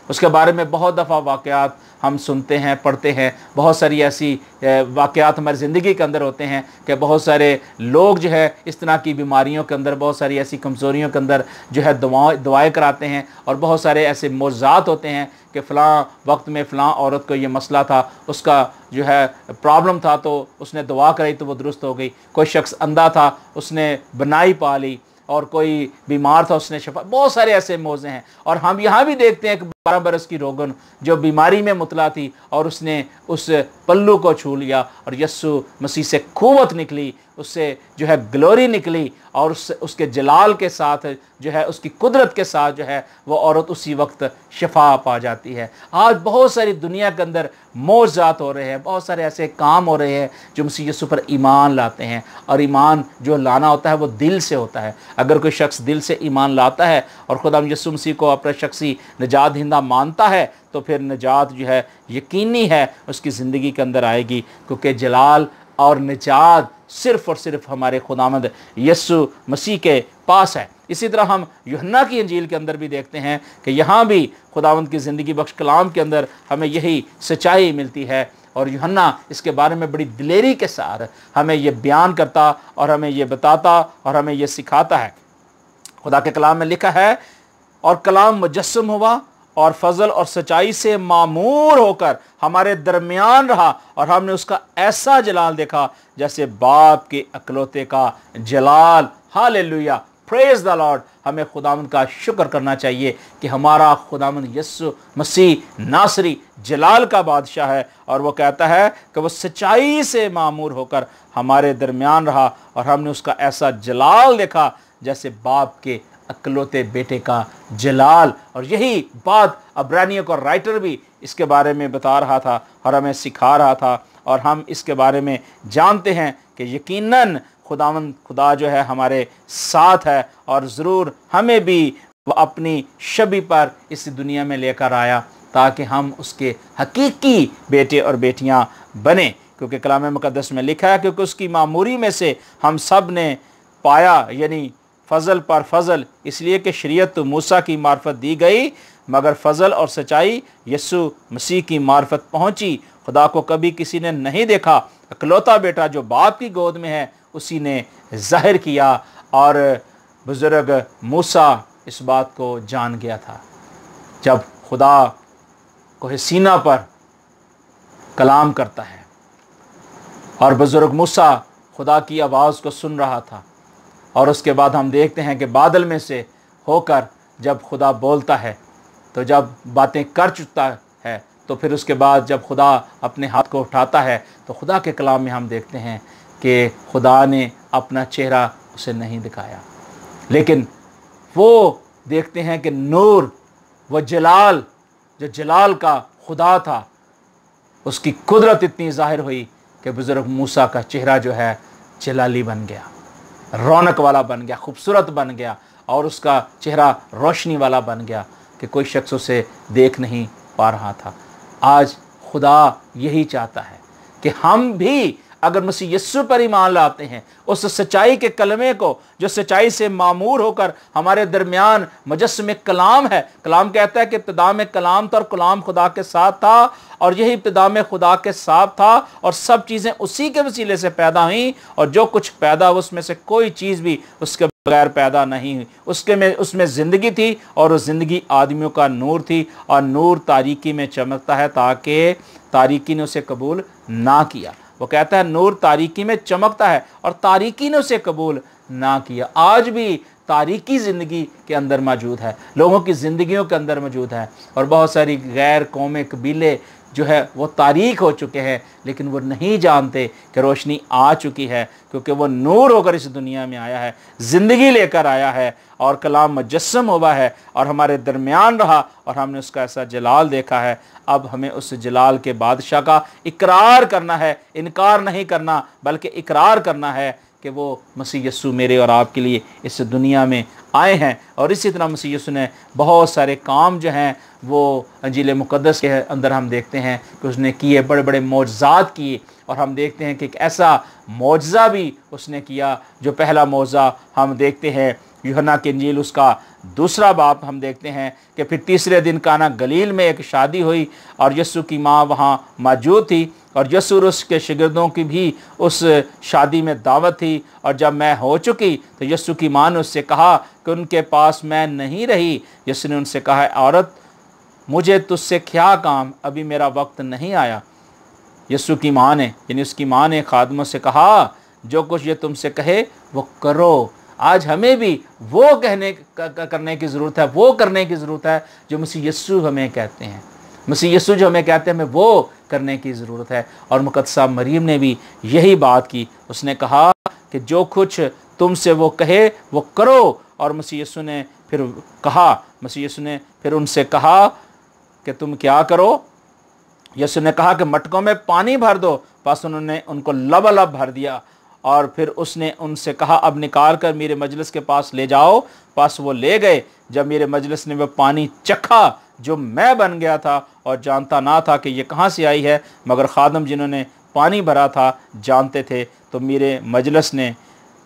S1: उसके बारे में बहुत दफ़ा वाक़यात हम सुनते हैं, पढ़ते हैं। बहुत सारी ऐसी वाक़यात हमारी ज़िंदगी के अंदर होते हैं कि बहुत सारे लोग जो है इस तरह की बीमारियों के अंदर, बहुत सारी ऐसी कमज़ोरियों के अंदर जो है दुआएं कराते हैं। और बहुत सारे ऐसे मौज़ात होते हैं कि फ़लाँ वक्त में फ़लाँ औरत को ये मसला था, उसका जो है प्रॉब्लम था, तो उसने दुआ कराई तो वो दुरुस्त हो गई। कोई शख्स अंधा था, उसने बनाई पा ली। और कोई बीमार था, उसने शफा। बहुत सारे ऐसे मौज़े हैं। और हम यहाँ भी देखते हैं कि 12 बरस की रोगन जो बीमारी में मुतला थी और उसने उस पल्लू को छू लिया और यीशु मसीह से क़ुव्वत निकली, उससे जो है ग्लोरी निकली और उसके जलाल के साथ जो है, उसकी कुदरत के साथ जो है, वो औरत उसी वक्त शफा पा जाती है। आज बहुत सारी दुनिया के अंदर मौज़ात हो रहे हैं, बहुत सारे ऐसे काम हो रहे हैं जो मसीह यीशु पर ईमान लाते हैं। और ईमान जो लाना होता है वो दिल से होता है। अगर कोई शख्स दिल से ईमान लाता है और खुदा यीशु मसीह को अपना शख्सी निजात दहिंदा मानता है तो फिर निजात जो है यकीनी है उसकी ज़िंदगी के अंदर आएगी, क्योंकि जलाल और निजात सिर्फ़ और सिर्फ हमारे खुदावंद यीशु मसीह के पास है। इसी तरह हम यूहन्ना की इंजील के अंदर भी देखते हैं कि यहाँ भी खुदावंद की ज़िंदगी बख्श कलाम के अंदर हमें यही सच्चाई मिलती है। और यूहन्ना इसके बारे में बड़ी दिलेरी के साथ हमें ये बयान करता और हमें ये बताता और हमें ये सिखाता है। खुदा के कलाम में लिखा है, और कलाम मुजस्सम हुआ और फजल और सच्चाई से मामूर होकर हमारे दरमियान रहा और हमने उसका ऐसा जलाल देखा जैसे बाप के अकलौते का जलाल। Hallelujah, praise the Lord. हमें खुदावंद का शुक्र करना चाहिए कि हमारा खुदावंद यीशु मसीह नासरी जलाल का बादशाह है। और वो कहता है कि वो सच्चाई से मामूर होकर हमारे दरमियान रहा और हमने उसका ऐसा जलाल देखा जैसे बाप के अकलौते बेटे का जलाल। और यही बात अब्रानियों का राइटर भी इसके बारे में बता रहा था और हमें सिखा रहा था। और हम इसके बारे में जानते हैं कि यकीनन खुदा जो है हमारे साथ है और ज़रूर हमें भी वो अपनी शबी पर इस दुनिया में लेकर आया ताकि हम उसके हकीकी बेटे और बेटियां बने। क्योंकि कलाम मुक़द्दस में लिखा है, क्योंकि उसकी मामूरी में से हम सब ने पाया, यानी फ़ज़ल पर फ़ज़ल, इसलिए कि शरीयत तो मूसा की मार्फत दी गई, मगर फ़ज़ल और सच्चाई यीशु मसीह की मार्फत पहुँची। खुदा को कभी किसी ने नहीं देखा, इकलौता बेटा जो बाप की गोद में है उसी ने ज़ाहिर किया। और बुज़ुर्ग मूसा इस बात को जान गया था। जब खुदा कोहे सीना पर कलाम करता है और बुज़ुर्ग मूसा खुदा की आवाज़ को सुन रहा था, और उसके बाद हम देखते हैं कि बादल में से होकर जब खुदा बोलता है, तो जब बातें कर चुका है, तो फिर उसके बाद जब खुदा अपने हाथ को उठाता है, तो खुदा के कलाम में हम देखते हैं कि खुदा ने अपना चेहरा उसे नहीं दिखाया, लेकिन वो देखते हैं कि नूर, वो जलाल, जो जलाल का खुदा था, उसकी कुदरत इतनी ज़ाहिर हुई कि बुज़ुर्ग मूसा का चेहरा जो है जलाली बन गया, रौनक वाला बन गया, खूबसूरत बन गया, और उसका चेहरा रोशनी वाला बन गया कि कोई शख्स उसे देख नहीं पा रहा था। आज खुदा यही चाहता है कि हम भी अगर मसीह यीशु पर ईमान लाते हैं, उस सच्चाई के कलमे को जो सच्चाई से मामूर होकर हमारे दरमियान मुजस्सम कलाम है। कलाम कहता है कि इब्तिदा में कलाम था और कलाम खुदा के साथ था, और यही इब्तिदा में खुदा के साथ था, और सब चीज़ें उसी के वसीले से पैदा हुई, और जो कुछ पैदा उसमें से कोई चीज़ भी उसके बगैर पैदा नहीं हुई। उसमें ज़िंदगी थी, और उस ज़िंदगी आदमियों का नूर थी, और नूर तारीकी में चमकता है ताकि तारीकी ने उसे कबूल ना किया। वो कहता है नूर तारीकी में चमकता है और तारीकी ने उसे कबूल ना किया। आज भी तारीकी ज़िंदगी के अंदर मौजूद है, लोगों की ज़िंदगियों के अंदर मौजूद है, और बहुत सारी गैर कौमें कबीले जो है वो तारीक हो चुके हैं, लेकिन वो नहीं जानते कि रोशनी आ चुकी है, क्योंकि वो नूर होकर इस दुनिया में आया है, ज़िंदगी लेकर आया है, और कलाम मुजस्सम हुआ है और हमारे दरमियान रहा, और हमने उसका ऐसा जलाल देखा है। अब हमें उस जलाल के बादशाह का इकरार करना है, इनकार नहीं करना, बल्कि इकरार करना है कि वो मसीह यीशु मेरे और आपके लिए इस दुनिया में आए हैं। और इसी तरह मसीह यीशु ने बहुत सारे काम जो हैं वो अंजील मुक़द्दस के अंदर हम देखते हैं कि उसने किए, बड़े बड़े मौजज़ात किए, और हम देखते हैं कि एक ऐसा मौजज़ा भी उसने किया, जो पहला मौजज़ा हम देखते हैं यूहन्ना की इंजील उसका 2 बाब हम देखते हैं कि फिर तीसरे दिन काना गलील में एक शादी हुई, और यीशु की माँ वहाँ मौजूद थी, और यीशु और उसके शागिर्दों की भी उस शादी में दावत थी। और जब मैं हो चुकी तो यीशु की माँ ने उससे कहा कि उनके पास मैं नहीं रही। यीशु ने उनसे कहा, औरत मुझे तुझसे क्या काम, अभी मेरा वक्त नहीं आया। यीशु की माँ ने, यानी उसकी माँ ने खादमों से कहा, जो कुछ ये तुमसे कहे वो करो। आज हमें भी वो करने की ज़रूरत है, वो करने की ज़रूरत है जो मसीह यीशु हमें कहते हैं। मसीह यीशु जो हमें कहते हैं, हमें वो करने की ज़रूरत है। और मुक़द्दसा मरियम ने भी यही बात की, उसने कहा कि जो कुछ तुमसे वो कहे वो करो। और मसीह यीशु ने फिर उनसे कहा कि तुम क्या करो। यीशु ने कहा कि मटकों में पानी भर दो, बस उन्होंने उनको लबालब भर दिया। और फिर उसने उनसे कहा, अब निकाल कर मेरे मजलिस के पास ले जाओ। पास वो ले गए। जब मेरे मजलिस ने वो पानी चखा जो मैं बन गया था और जानता ना था कि ये कहाँ से आई है, मगर खादम जिन्होंने पानी भरा था जानते थे, तो मेरे मजलिस ने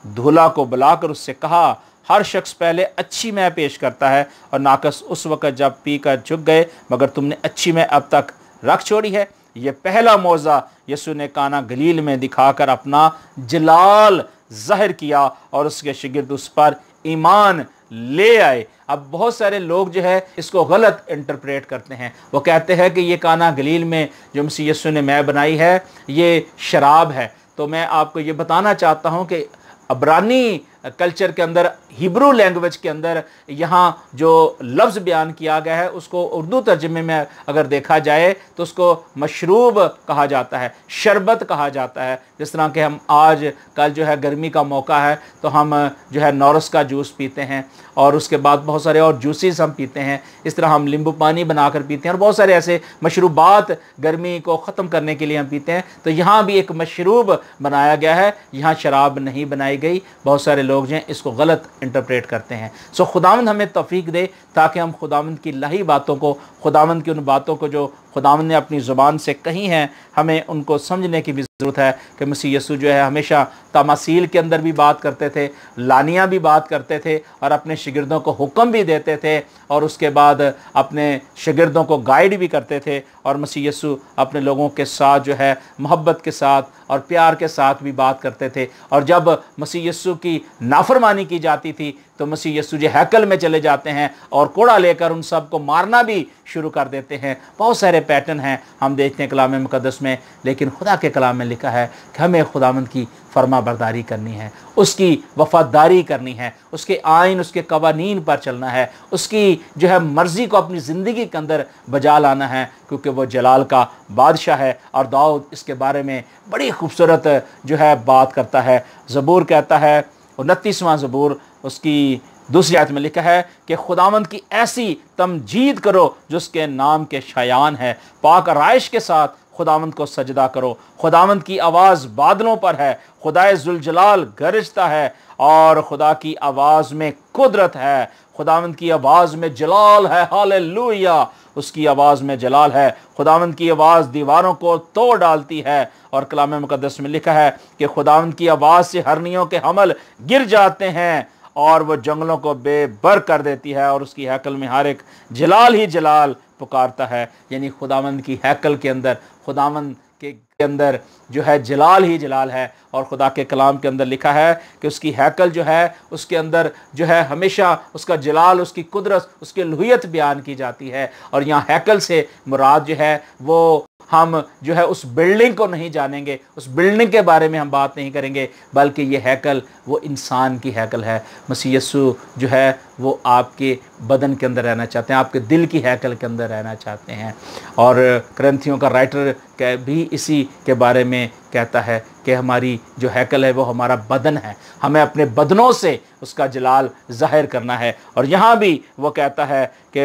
S1: दूल्हा को बुलाकर उससे कहा, हर शख्स पहले अच्छी मैं पेश करता है और नाकस उस वक़्त जब पी कर झुक गए, मगर तुमने अच्छी मैं अब तक रख छोड़ी है। ये पहला मौज़ा यीशु ने काना गलील में दिखाकर अपना जलाल ज़ाहिर किया, और उसके शागिर्द उस पर ईमान ले आए। अब बहुत सारे लोग जो है इसको गलत इंटरप्रेट करते हैं। वो कहते हैं कि ये काना गलील में जो मसीह यीशु ने मैं बनाई है ये शराब है। तो मैं आपको ये बताना चाहता हूँ कि अब्रानी कल्चर के अंदर, हिब्रू लैंग्वेज के अंदर यहाँ जो लफ्ज़ बयान किया गया है उसको उर्दू तर्जुमे में अगर देखा जाए तो उसको मशरूब कहा जाता है, शरबत कहा जाता है। जिस तरह के हम आज कल जो है गर्मी का मौका है तो हम जो है नौरस का जूस पीते हैं, और उसके बाद बहुत सारे और जूसेस हम पीते हैं। इस तरह हम नींबू पानी बनाकर पीते हैं, और बहुत सारे ऐसे मशरूबात गर्मी को ख़त्म करने के लिए हम पीते हैं। तो यहाँ भी एक मशरूब बनाया गया है, यहाँ शराब नहीं बनाई गई। बहुत सारे लोग जो हैं इसको गलत इंटरप्रेट करते हैं। सो खुदावंद हमें तौफीक दे ताकि हम खुदावंद की लाही बातों को, खुदावंद की उन बातों को जो खुदावंद ने अपनी ज़ुबान से कही हैं, हमें उनको समझने की भी ज़रूरत है कि मसीह यीशु जो है हमेशा तमासील के अंदर भी बात करते थे, लानियाँ भी बात करते थे और अपने शागिर्दों को हुक्म भी देते थे और उसके बाद अपने शागिर्दों को गाइड भी करते थे। और मसीह यीशु अपने लोगों के साथ जो है मोहब्बत के साथ और प्यार के साथ भी बात करते थे। और जब मसीह यीशु की नाफरमानी की जाती थी तो मसीह यीशु जो हैकल में चले जाते हैं और कोड़ा लेकर उन सब को मारना भी शुरू कर देते हैं। बहुत सारे पैटर्न हैं हम देखते हैं कलाम मुक़द्दस में, लेकिन खुदा के कलाम में लिखा है कि हमें खुदावंद की फरमा बरदारी करनी है, उसकी वफादारी करनी है, उसके आइन उसके कवानीन पर चलना है, उसकी जो है मर्ज़ी को अपनी ज़िंदगी के अंदर बजा लाना है, क्योंकि वो जलाल का बादशाह है। और दाऊद इसके बारे में बड़ी खूबसूरत जो है बात करता है। ज़बूर कहता है 29वां ज़बूर उसकी दूसरी आयत में लिखा है कि खुदावंद की ऐसी तमजीद करो जो उसके नाम के शायान है, पाक आराइश के साथ खुदावंद को सजदा करो। खुदावंद की आवाज़ बादलों पर है, खुदाए जुलजलाल गरजता है और खुदा की आवाज़ में कुदरत है, खुदावंद की आवाज़ में जलाल है। हालेलुया, उसकी आवाज़ में जलाल है। खुदावंद की आवाज़ दीवारों को तोड़ डालती है। और कलाम मुक़द्दस में लिखा है कि खुदावंद की आवाज़ से हरनियों के हमल गिर जाते हैं और वह जंगलों को बेबर कर देती है और उसकी हैकल में हर एक जलाल ही जलाल पुकारता है। यानी खुदावंद की हैकल के अंदर, खुदावंद के अंदर जो है जलाल ही जलाल है। और खुदा के कलाम के अंदर लिखा है कि उसकी हैकल जो है उसके अंदर जो है हमेशा उसका जलाल, उसकी कुदरत, उसकी लुहियत बयान की जाती है। और यहाँ हैकल से मुराद जो है वो हम जो है उस बिल्डिंग को नहीं जानेंगे, उस बिल्डिंग के बारे में हम बात नहीं करेंगे, बल्कि ये हैकल वो इंसान की हैकल है। मसीह यीशु जो है वो आपके बदन के अंदर रहना चाहते हैं, आपके दिल की हैकल के अंदर रहना चाहते हैं। और करंथियों का राइटर भी इसी के बारे में कहता है कि हमारी जो हैकल है वो हमारा बदन है, हमें अपने बदनों से उसका जलाल ज़ाहिर करना है। और यहाँ भी वो कहता है कि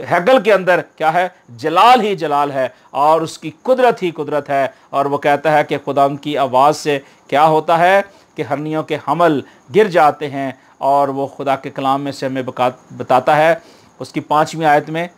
S1: हैकल के अंदर क्या है, जलाल ही जलाल है और उसकी कुदरत ही कुदरत है। और वो कहता है कि खुदा की आवाज़ से क्या होता है कि हरनियों के हमल गिर जाते हैं। और वो खुदा के कलाम में से हमें बताता है उसकी 5वीं आयत में,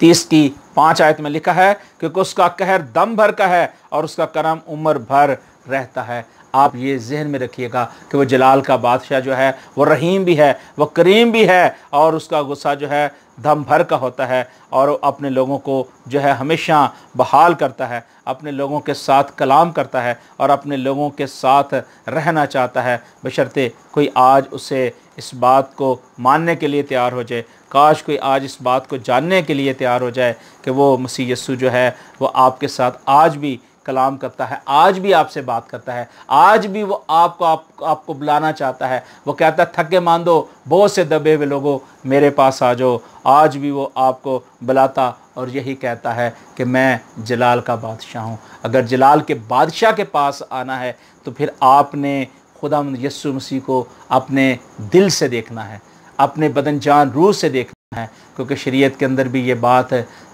S1: 30 की 5 आयत में लिखा है क्योंकि उसका कहर दम भर का है और उसका करम उम्र भर रहता है। आप ये जहन में रखिएगा कि वो जलाल का बादशाह जो है वो रहीम भी है, वो करीम भी है और उसका गुस्सा जो है दम भर का होता है और अपने लोगों को जो है हमेशा बहाल करता है, अपने लोगों के साथ कलाम करता है और अपने लोगों के साथ रहना चाहता है, बशर्ते कोई आज उसे इस बात को मानने के लिए तैयार हो जाए। काश कोई आज इस बात को जानने के लिए तैयार हो जाए कि वो मसीह यीशु जो है वो आपके साथ आज भी कलाम करता है, आज भी आपसे बात करता है, आज भी वो आपको बुलाना चाहता है। वो कहता है थके मांदो बहुत से दबे हुए लोगों मेरे पास आ जाओ। आज भी वो आपको बुलाता और यही कहता है कि मैं जलाल का बादशाह हूँ। अगर जलाल के बादशाह के पास आना है तो फिर आपने खुदावंद यीशु मसीह को अपने दिल से देखना है, अपने बदन जान रूह से देखना है, क्योंकि शरीयत के अंदर भी ये बात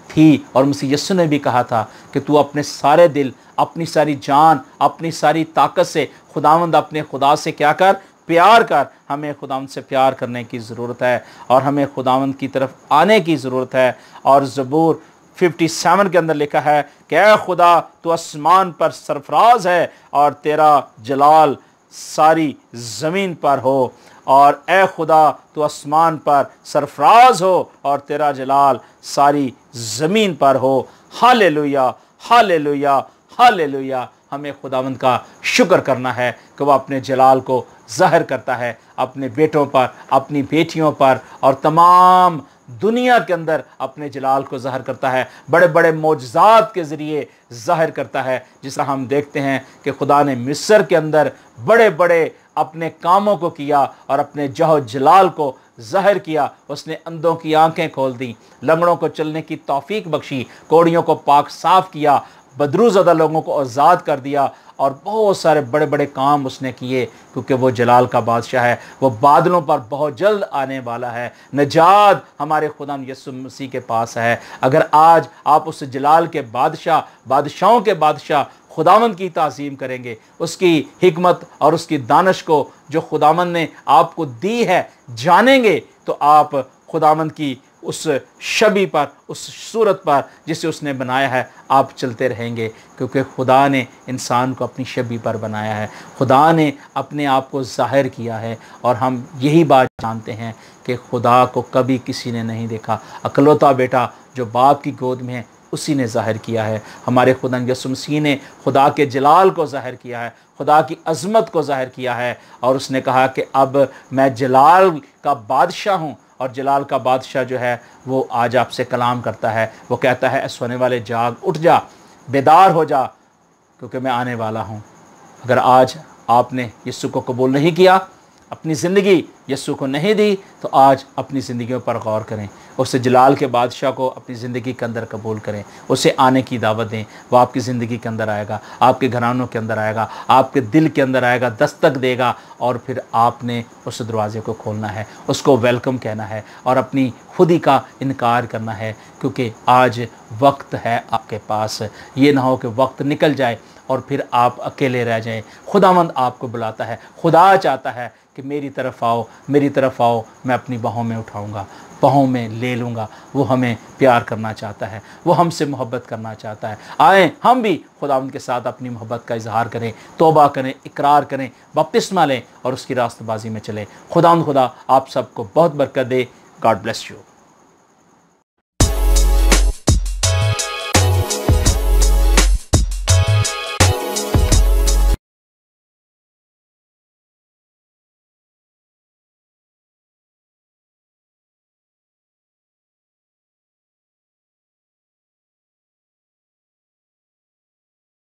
S1: थी और मसीह यीशु ने भी कहा था कि तू अपने सारे दिल, अपनी सारी जान, अपनी सारी ताकत से खुदावंद अपने खुदा से क्या कर, प्यार कर। हमें खुदावंद से प्यार करने की ज़रूरत है और हमें खुदावंद की तरफ आने की ज़रूरत है। और ज़बूर 57 के अंदर लिखा है कि ऐ खुदा तू आसमान पर सरफराज है और तेरा जलाल सारी ज़मीन पर हो। और ए खुदा तू आसमान पर सरफराज हो और तेरा जलाल सारी ज़मीन पर हो। Hallelujah, hallelujah, hallelujah. हमें खुदावंद का शुक्र करना है कि वह अपने जलाल को ज़ाहिर करता है अपने बेटों पर, अपनी बेटियों पर और तमाम दुनिया के अंदर अपने जलाल को ज़ाहिर करता है, बड़े बड़े मौजज़ात के ज़रिए ज़ाहिर करता है। जिस तरह हम देखते हैं कि खुदा ने मिस्र के अंदर बड़े बड़े अपने कामों को किया और अपने जहो जलाल को ज़ाहिर किया। उसने अंधों की आंखें खोल दी, लंगड़ों को चलने की तौफीक बख्शी, कोड़ियों को पाक साफ किया, बदरूज़दा लोगों को आज़ाद कर दिया और बहुत सारे बड़े बड़े काम उसने किए, क्योंकि वो जलाल का बादशाह है। वो बादलों पर बहुत जल्द आने वाला है। नजात हमारे खुदा यीशु मसीह के पास है। अगर आज आप उस जलाल के बादशाह, बादशाहों के बादशाह खुदावंद की ताज़ीम करेंगे, उसकी हिकमत और उसकी दानिश को जो खुदावंद ने आपको दी है जानेंगे, तो आप खुदावंद की उस शबी पर, उस सूरत पर जिसे उसने बनाया है आप चलते रहेंगे, क्योंकि खुदा ने इंसान को अपनी शबी पर बनाया है, खुदा ने अपने आप को ज़ाहिर किया है। और हम यही बात जानते हैं कि खुदा को कभी किसी ने नहीं देखा, अकलौता बेटा जो बाप की गोद में है उसी ने ज़ाहिर किया है। हमारे खुदा यीशु मसीह ने खुदा के जलाल को ज़ाहिर किया है, खुदा की अज़मत को ज़ाहिर किया है, और उसने कहा कि अब मैं जलाल का बादशाह हूँ। और जलाल का बादशाह जो है वो आज आपसे कलाम करता है, वो कहता है सोने वाले जाग, उठ जा, बेदार हो जा, क्योंकि मैं आने वाला हूँ। अगर आज आपने यीशु को कबूल नहीं किया, अपनी ज़िंदगी यीशु को नहीं दी, तो आज अपनी ज़िंदगियों पर गौर करें, उस जलाल के बादशाह को अपनी ज़िंदगी के अंदर कबूल करें, उसे आने की दावत दें। वो आपकी ज़िंदगी के अंदर आएगा, आपके घरानों के अंदर आएगा, आपके दिल के अंदर आएगा, दस्तक देगा, और फिर आपने उस दरवाज़े को खोलना है, उसको वेलकम कहना है और अपनी खुदी का इनकार करना है, क्योंकि आज वक्त है आपके पास। ये ना हो कि वक्त निकल जाए और फिर आप अकेले रह जाएं। खुदावंद आपको बुलाता है, खुदा चाहता है कि मेरी तरफ आओ, मेरी तरफ आओ, मैं अपनी बाहों में उठाऊंगा, बाहों में ले लूँगा। वो हमें प्यार करना चाहता है, वो हमसे मोहब्बत करना चाहता है। आएँ हम भी खुदावंद के साथ अपनी मोहब्बत का इजहार करें, तौबा करें, इकरार करें, बपतिस्मा लें और उसकी रास्तबाजी में चलें। खुदा आप सबको बहुत बरकत दे। God bless you.